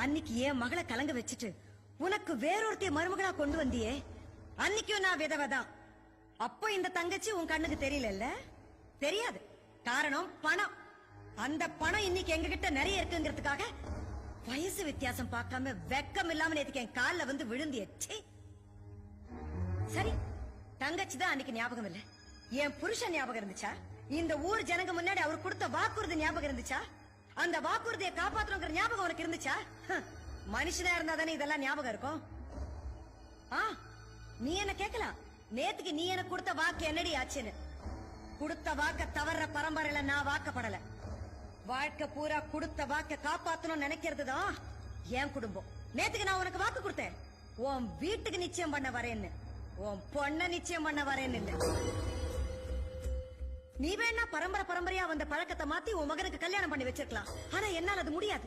அன்னைக்கு என் மகளை கலங்க வச்சுட்டு உனக்கு வேறொருத்தைய மருமகளா கொண்டு வந்தியே, அன்னைக்கும் நான் விதவைதான். அப்போ இந்த தங்கச்சி உன் கண்ணுக்கு தெரியல? தெரியாது. காரணம் பணம். அந்த பணம் இன்னைக்கு எங்க கிட்ட நிறைய இருக்குங்கிறதுக்காக வயசு வித்தியாசம் பார்க்காம வெக்கம் இல்லாம நேத்துக்கு என் கால்ல வந்து விழுந்தியே. சரி, தங்கச்சி தான் அன்னைக்கு ஞாபகம் இல்ல. என் புருஷன் ஞாபகம் இருந்துச்சா? இந்த ஊர் ஜனங்க முன்னாடி அவர் கொடுத்த வாக்குறுதி ஞாபகம் இருந்துச்சா? அந்த வாக்குறுதியை காப்பாற்றணுங்கிற ஞாபகம் உனக்கு இருந்துச்சா? மனுஷனா இருந்தா தானே இதெல்லாம் ஞாபகம் இருக்கும். நீ என்ன கேட்கலாம், நேத்துக்கு நீ எனக்கு கொடுத்த வாக்கு என்னடி ஆச்சுன்னு. கொடுத்த வாக்க தவற பரம்பரையில நான் வாக்கப்படல. வாழ்க்கை பூரா கொடுத்த வாக்க காப்பாத்தணும் நினைக்கிறதுதான் என் குடும்பம். நேத்துக்கு நான் உனக்கு வாக்கு கொடுத்தேன், உன் வீட்டுக்கு நிச்சயம் பண்ண வரேன்னு, உன் பொண்ண நிச்சயம் பண்ண வரேன்னு இல்ல. நீ வேணா பரம்பரையா வந்த பழக்கத்தை மாத்தி உன் மகனுக்கு கல்யாணம் பண்ணி வச்சிருக்கலாம். ஆனா என்னால அது முடியாது.